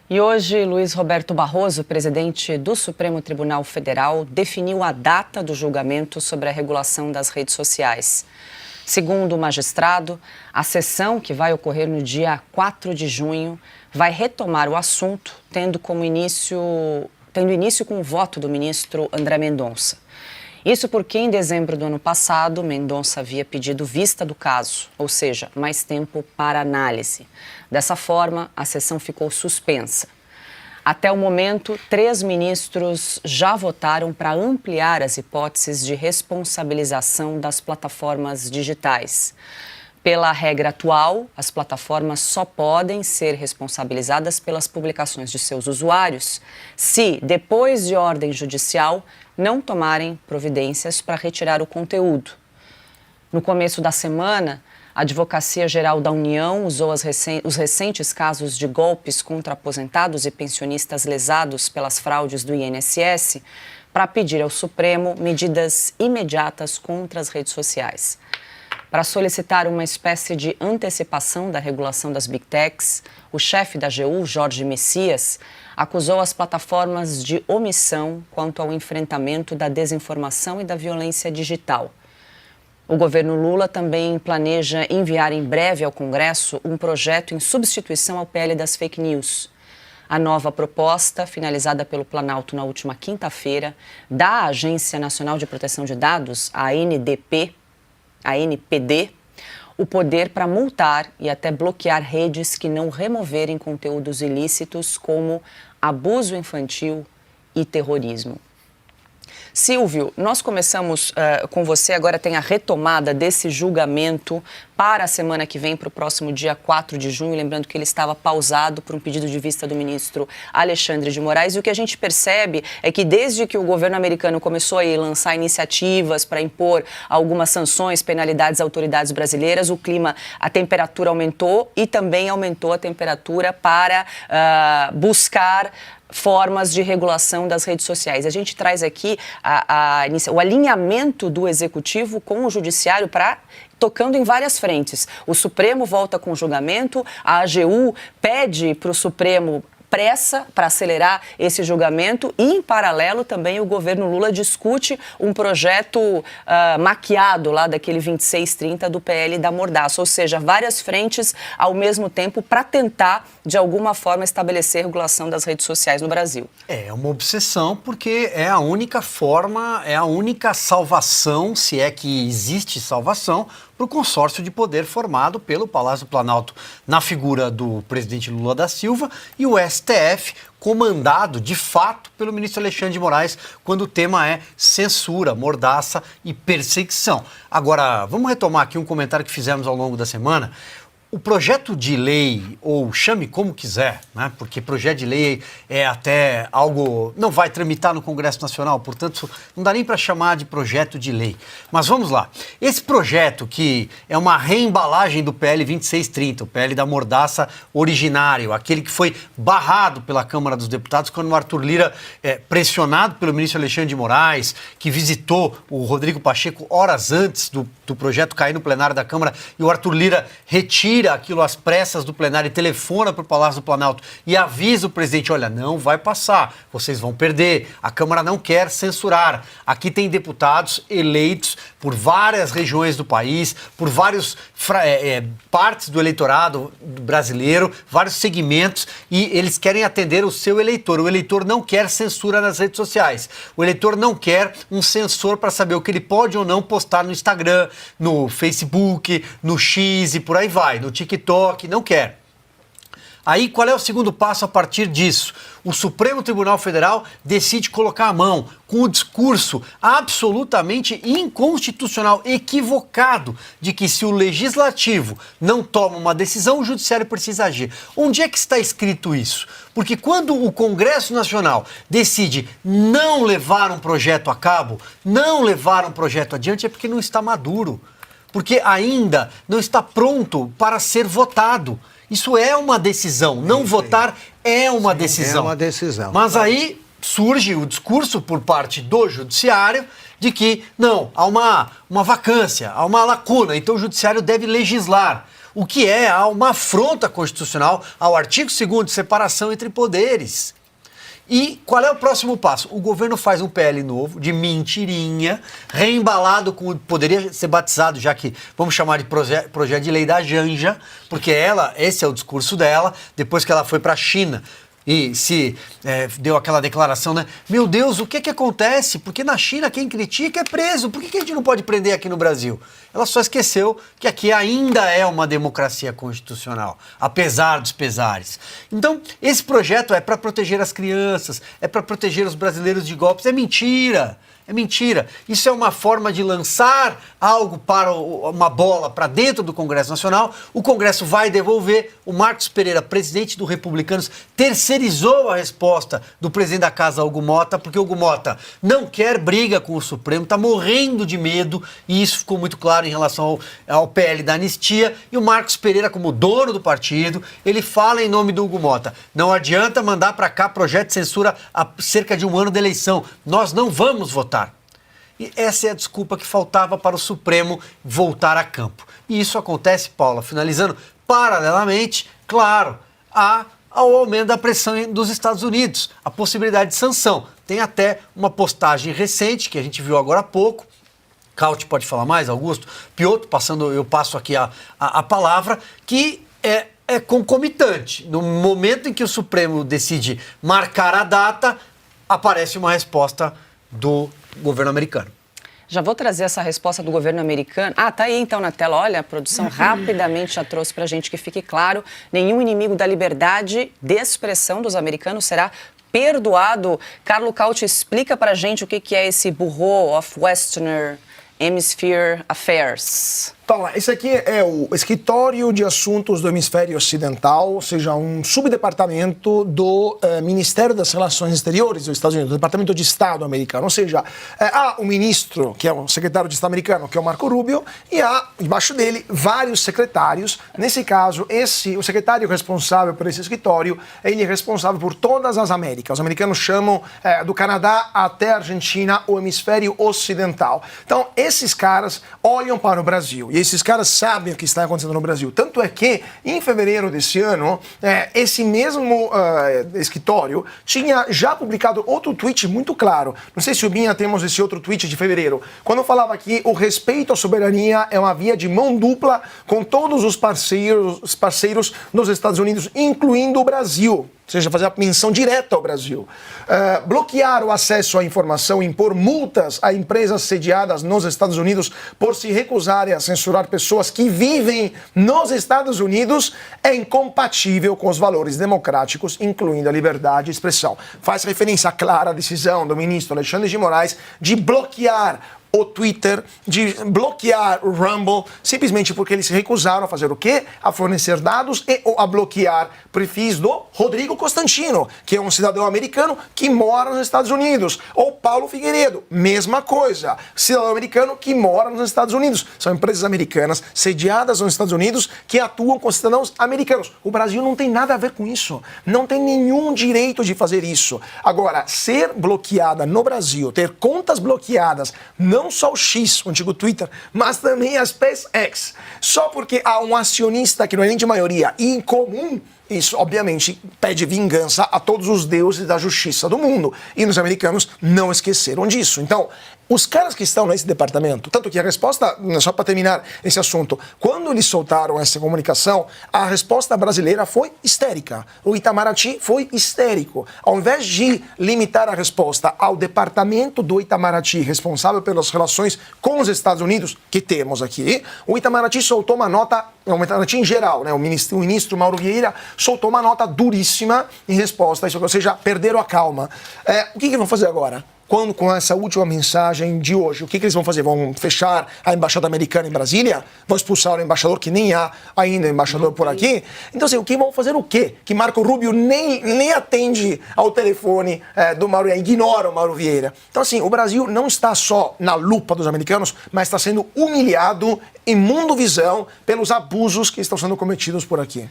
E hoje, Luiz Roberto Barroso, presidente do Supremo Tribunal Federal, definiu a data do julgamento sobre a regulação das redes sociais. Segundo o magistrado, a sessão, que vai ocorrer no dia 4 de junho, vai retomar o assunto, tendo início com o voto do ministro André Mendonça. Isso porque, em dezembro do ano passado, Mendonça havia pedido vista do caso, ou seja, mais tempo para análise. Dessa forma, a sessão ficou suspensa. Até o momento, 3 ministros já votaram para ampliar as hipóteses de responsabilização das plataformas digitais. Pela regra atual, as plataformas só podem ser responsabilizadas pelas publicações de seus usuários se, depois de ordem judicial, não tomarem providências para retirar o conteúdo. No começo da semana, a Advocacia Geral da União usou os recentes casos de golpes contra aposentados e pensionistas lesados pelas fraudes do INSS para pedir ao Supremo medidas imediatas contra as redes sociais. Para solicitar uma espécie de antecipação da regulação das Big Techs, o chefe da AGU, Jorge Messias, acusou as plataformas de omissão quanto ao enfrentamento da desinformação e da violência digital. O governo Lula também planeja enviar em breve ao Congresso um projeto em substituição ao PL das fake news. A nova proposta, finalizada pelo Planalto na última quinta-feira, dá à Agência Nacional de Proteção de Dados, a ANPD, o poder para multar e até bloquear redes que não removerem conteúdos ilícitos como abuso infantil e terrorismo. Silvio, nós começamos com você, agora tem a retomada desse julgamento para a semana que vem, para o próximo dia 4 de junho, lembrando que ele estava pausado por um pedido de vista do ministro Alexandre de Moraes. E o que a gente percebe é que desde que o governo americano começou a lançar iniciativas para impor algumas sanções, penalidades às autoridades brasileiras, a temperatura aumentou e também aumentou a temperatura para buscar formas de regulação das redes sociais. A gente traz aqui o alinhamento do Executivo com o Judiciário tocando em várias frentes. O Supremo volta com o julgamento, a AGU pede para o Supremo pressa para acelerar esse julgamento e, em paralelo, também o governo Lula discute um projeto maquiado lá daquele 2630 do PL da Mordaça, ou seja, várias frentes ao mesmo tempo para tentar, de alguma forma, estabelecer regulação das redes sociais no Brasil. É uma obsessão porque é a única forma, é a única salvação, se é que existe salvação, para o consórcio de poder formado pelo Palácio do Planalto na figura do presidente Lula da Silva e o STF, comandado, de fato, pelo ministro Alexandre de Moraes, quando o tema é censura, mordaça e perseguição. Agora, vamos retomar aqui um comentário que fizemos ao longo da semana. O projeto de lei, ou chame como quiser, né? Porque projeto de lei é até algo... não vai tramitar no Congresso Nacional, portanto, não dá nem para chamar de projeto de lei. Mas vamos lá. Esse projeto, que é uma reembalagem do PL 2630, o PL da Mordaça originário, aquele que foi barrado pela Câmara dos Deputados quando o Arthur Lira, pressionado pelo ministro Alexandre de Moraes, que visitou o Rodrigo Pacheco horas antes do projeto cair no plenário da Câmara, e o Arthur Lira retira aquilo às pressas do plenário e telefona para o Palácio do Planalto e avisa o presidente, olha, não vai passar, vocês vão perder, a Câmara não quer censurar. Aqui tem deputados eleitos por várias regiões do país, por várias partes do eleitorado brasileiro, vários segmentos, e eles querem atender o seu eleitor. O eleitor não quer censura nas redes sociais. O eleitor não quer um censor para saber o que ele pode ou não postar no Instagram, no Facebook, no X e por aí vai, no TikTok, não quer. Aí, qual é o segundo passo a partir disso? O Supremo Tribunal Federal decide colocar a mão com o discurso absolutamente inconstitucional, equivocado, de que se o Legislativo não toma uma decisão, o Judiciário precisa agir. Onde é que está escrito isso? Porque quando o Congresso Nacional decide não levar um projeto a cabo, não levar um projeto adiante, é porque não está maduro, porque ainda não está pronto para ser votado. Isso é uma decisão. Não votar é uma decisão. É uma decisão. Mas aí surge o discurso por parte do Judiciário de que, não, há uma vacância, há uma lacuna, então o Judiciário deve legislar. o que é uma afronta constitucional ao artigo 2º de separação entre poderes. E qual é o próximo passo? O governo faz um PL novo, de mentirinha, reembalado com, poderia ser batizado, já que vamos chamar de projeto de lei da Janja, porque esse é o discurso dela, depois que ela foi para a China e deu aquela declaração, né? Meu Deus, o que acontece? Porque na China quem critica é preso, por que a gente não pode prender aqui no Brasil? Ela só esqueceu que aqui ainda é uma democracia constitucional, apesar dos pesares. Então, esse projeto é para proteger as crianças, é para proteger os brasileiros de golpes. É mentira! É mentira. Isso é uma forma de lançar algo uma bola para dentro do Congresso Nacional. O Congresso vai devolver. O Marcos Pereira, presidente do Republicanos, terceirizou a resposta do presidente da casa, Hugo Mota, porque Hugo Mota não quer briga com o Supremo, está morrendo de medo, e isso ficou muito claro em relação ao PL da anistia. E o Marcos Pereira, como dono do partido, ele fala em nome do Hugo Mota: não adianta mandar para cá projeto de censura há cerca de um ano da eleição. Nós não vamos votar. E essa é a desculpa que faltava para o Supremo voltar a campo. E isso acontece, Paula, finalizando, paralelamente, claro, ao aumento da pressão dos Estados Unidos, a possibilidade de sanção. Tem até uma postagem recente, que a gente viu agora há pouco, Caute pode falar mais, Augusto, Piotr, eu passo aqui a palavra, que é concomitante. No momento em que o Supremo decide marcar a data, aparece uma resposta do governo americano. Já vou trazer essa resposta do governo americano. Tá aí então na tela. Olha, a produção rapidamente já trouxe para a gente que fique claro: nenhum inimigo da liberdade de expressão dos americanos será perdoado. Carlo Caute, explica para a gente o que é esse Bureau of Western Hemisphere Affairs. Então, esse aqui é o Escritório de Assuntos do Hemisfério Ocidental, ou seja, um subdepartamento do Ministério das Relações Exteriores dos Estados Unidos, do Departamento de Estado americano. Ou seja, há um ministro, que é o secretário de Estado americano, que é o Marco Rubio, e há, embaixo dele, vários secretários. Nesse caso, o secretário responsável por esse escritório, ele é responsável por todas as Américas. Os americanos chamam do Canadá até a Argentina o Hemisfério Ocidental. Então, esses caras olham para o Brasil. E esses caras sabem o que está acontecendo no Brasil. Tanto é que, em fevereiro desse ano, esse mesmo escritório tinha já publicado outro tweet muito claro. Não sei se o Binha temos esse outro tweet de fevereiro. Quando eu falava que o respeito à soberania é uma via de mão dupla com todos os parceiros nos Estados Unidos, incluindo o Brasil. Ou seja, fazer a menção direta ao Brasil. Bloquear o acesso à informação, impor multas a empresas sediadas nos Estados Unidos por se recusarem a censurar pessoas que vivem nos Estados Unidos é incompatível com os valores democráticos, incluindo a liberdade de expressão. Faz referência clara à decisão do ministro Alexandre de Moraes de bloquear o Twitter, de bloquear o Rumble, simplesmente porque eles se recusaram a fazer o quê? A fornecer dados e a bloquear perfis do Rodrigo Constantino, que é um cidadão americano que mora nos Estados Unidos. Ou Paulo Figueiredo, mesma coisa, cidadão americano que mora nos Estados Unidos. São empresas americanas sediadas nos Estados Unidos que atuam com cidadãos americanos. O Brasil não tem nada a ver com isso. Não tem nenhum direito de fazer isso. Agora, ser bloqueada no Brasil, ter contas bloqueadas, não só o X, o antigo Twitter, mas também a SpaceX. Só porque há um acionista que não é nem de maioria e em comum, isso, obviamente, pede vingança a todos os deuses da justiça do mundo. E os americanos não esqueceram disso. Então, os caras que estão nesse departamento, tanto que a resposta, só para terminar esse assunto, quando eles soltaram essa comunicação, a resposta brasileira foi histérica. O Itamaraty foi histérico. Ao invés de limitar a resposta ao departamento do Itamaraty, responsável pelas relações com os Estados Unidos, que temos aqui, o Itamaraty soltou uma nota, o Itamaraty em geral, né, o ministro Mauro Vieira soltou uma nota duríssima em resposta a isso, ou seja, perderam a calma. O que vão fazer agora? Com essa última mensagem de hoje, o que eles vão fazer? Vão fechar a embaixada americana em Brasília? Vão expulsar o embaixador, que nem há ainda embaixador por aqui? Então, assim, o que vão fazer o quê? Que Marco Rubio nem atende ao telefone do Mauro Vieira, ignora o Mauro Vieira. Então, assim, o Brasil não está só na lupa dos americanos, mas está sendo humilhado em mundo visão pelos abusos que estão sendo cometidos por aqui.